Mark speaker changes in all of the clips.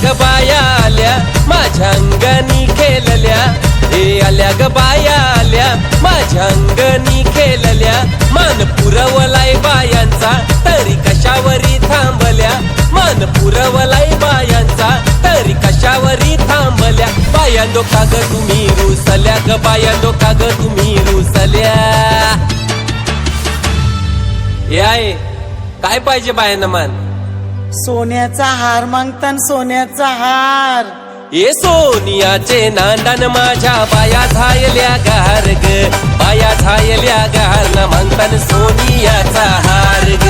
Speaker 1: ग बाया आल्या माझ्या अंगणी खेळल्या, हे आल्या ग बाया आल्या माझ्या अंगणी खेळल्या. मान पुरवलाय बायांचा तरी कशावरी थांबल्या, मान पुरवलाय बायांचा तरी कशावरी थांबल्या. बायांनो का ग तुम्ही रुसल्या ग, बायांनो का ग तुम्ही रुसल्या. याय काय पाहिजे बायांना? मान
Speaker 2: सोन्याचा हार मागतान, सोन्याचा हार.
Speaker 1: ए सोनियाचे नांदन माझ्या बाया झायल्या गार ग, बाया झायल्या गार ना मागतान सोनियाचा हार ग.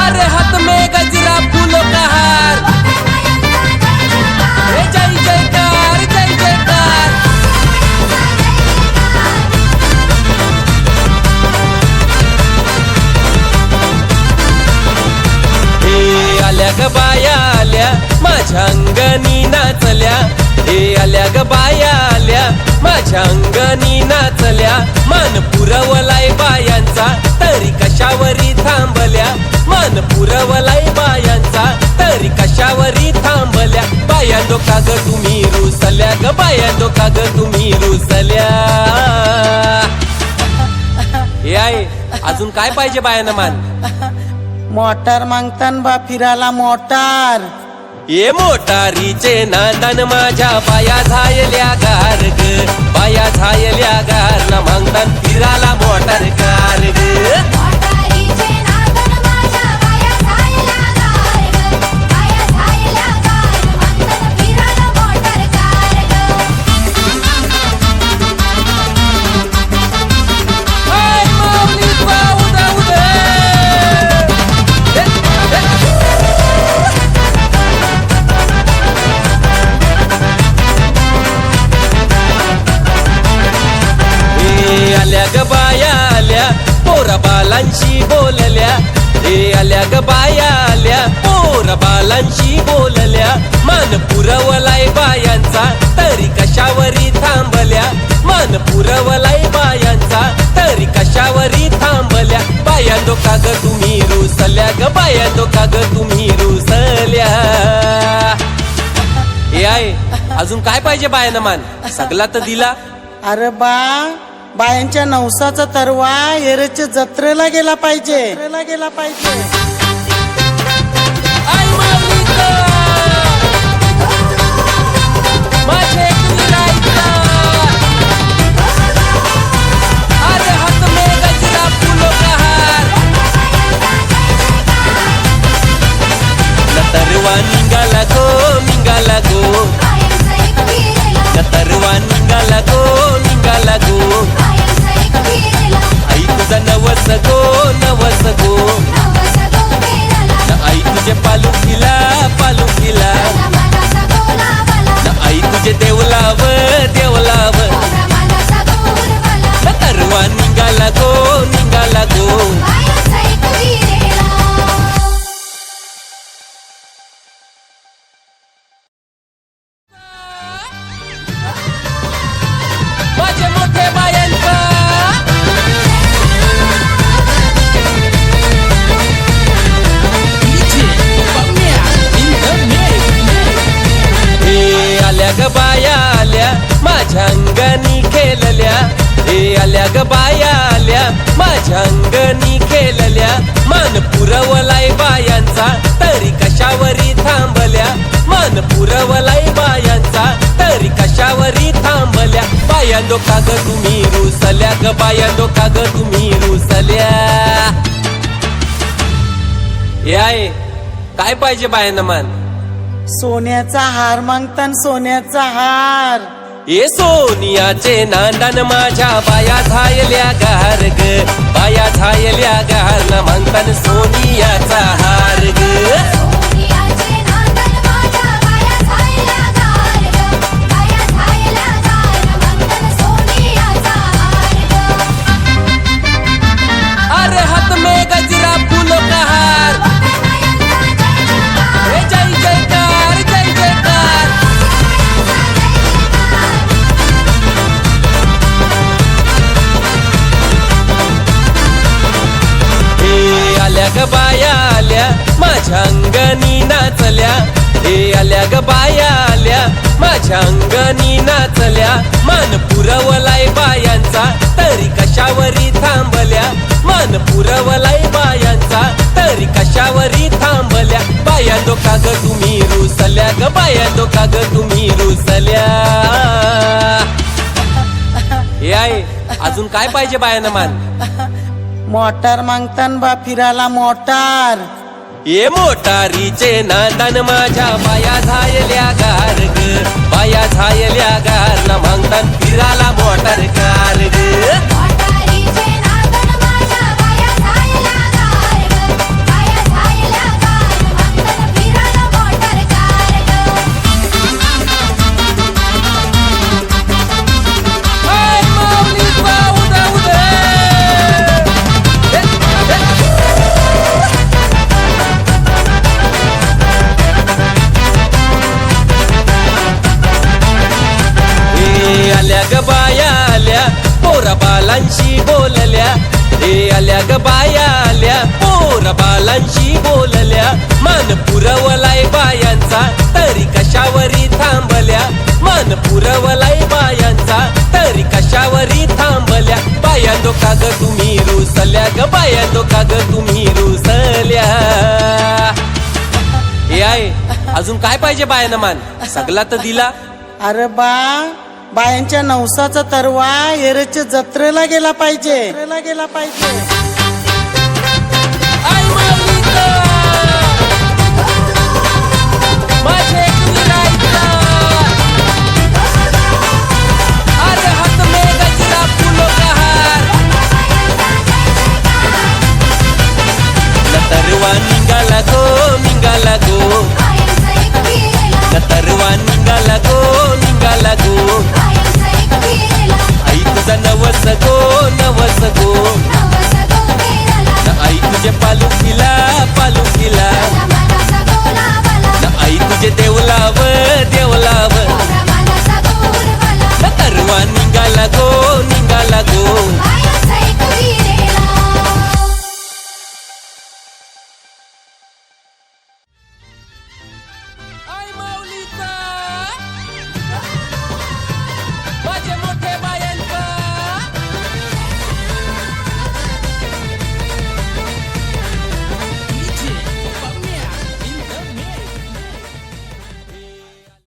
Speaker 1: अरे हाथ में गजरा फूलों का हार, जय जयकार जय जयकार. हे आल्या ग बाया आल्या माझ्या अंगणी नाचल्या, हे आल्या ग बाया आल्या माझ्या अंगणी नाचल्या. मान पुरवलाय बायांचा तरी कशावरी थांबल्या, मान पुरवलाय बायांचा तरी कशावरी थांबल्या. बायांनो का ग तुम्ही रुसल्या ग, बायांनो का ग तुम्ही रुसल्या. याय अजून काय पाहिजे बायांना? मान
Speaker 2: मोटार मागतान बा फिराला मोटार.
Speaker 1: ये मोटारीचे नांदन माझ्या बाया झायल्या गार ग, बाया झायल्या गार ना मागतान फिराला मोटार कार ग. आल्या ग बाया आल्या पोरा बालांशी बोलल्या, हे आल्या ग बाया आल्या पोरा बालांशी बोलल्या. मान पुरवलाय बायांचा तरी कशावरी थांबल्या, मान पुरवलाय बायांचा तरी कशावरी थांबल्या. बायांनो का ग तुम्ही रुसल्या ग, बायांनो का ग तुम्ही रुसल्या. याय अजून काय पाहिजे बायांना? मान सगळा तर दिला.
Speaker 2: अरे बा बायांच्या नवसाचा तरवा एरेच्या जत्रेला गेला पाहिजे, गेला पाहिजे.
Speaker 1: आई माऊलीचा माझे कुणाईचा, अरे हाथ में गजरा फूलों का हार. नतरवा निघाला गो, निघाला गो, नतरवा निघाला गो, निघाला गो. आई तुझा नवस गो, नवस गो, आई तुझे पालुखीला, पालुखीला, आई तुझे देवलाव, देवलाव. तरवा निघाला गो, निघाला गो. माझे मोठे बायांचा आल्या ग बाया आल्या माझ्या अंगणी खेळल्या, हे आल्या ग बाया आल्या माझ्या अंगणी खेळल्या. मान पुरवलाय बायांचा तरी कशावरी थांबल्या, मान पुरवलाय बायांचा तरी कशावरी थांबल्या. बायांनो का ग तुम्ही रुसल्या ग, बायांनो का ग तुम्ही रुसल्या. याय काय पाहिजे बायांना? मान
Speaker 2: सोन्याचा हार मागतान, सोन्याचा हार.
Speaker 1: ए सोनियाचे नांदन माझ्या बाया झायल्या गार ग, बाया झायल्या गार ना मागतान सोनियाचा हार ग. अरे हाथ में गजरा फूलों का हार, जय जयकार जय जयकार. ग बाया आल्या माझ्या अंगणी नाचल्या, हे आल्या ग बाया आल्या माझ्या अंगणी नाचल्या. मान पुरवलाय बायांचा तरी कशावरी थांबल्या, मान पुरवलाय बायांचा तरी कशावरी थांबल्या. बायांदो का ग तुम्ही रुसल्या ग, बायांदो का ग तुम्ही रुसल्या. हे आहे अजून काय पाहिजे बायानं मान?
Speaker 2: मोटार मागतान बा फिरायला मोटार.
Speaker 1: ये मोटारीचे नादान माझ्या बाया झायल्या गार ग, बाया झायल्या गार ना मागतान फिराला मोटार कार ग. आल्या ग बाया आल्या पोरा बालांशी बोलल्या, हे आल्या ग बाया आल्या पोरा बालांशी बोलल्या. मान पुरवलाय बायांचा तरी कशावरी थांबल्या, मान पुरवलाय बायांचा तरी कशावरी थांबल्या. बायांदो का ग तुम्ही रुसल्या ग, बायांदो का ग तुम्ही रुसल्या. हे आहे अजून काय पाहिजे बायानं मान? सगळा तर दिला.
Speaker 2: अरे बा बायांच्या नवसाचा तरवा एरच्या जत्रेला गेला पाहिजे.
Speaker 1: आई माऊलीचं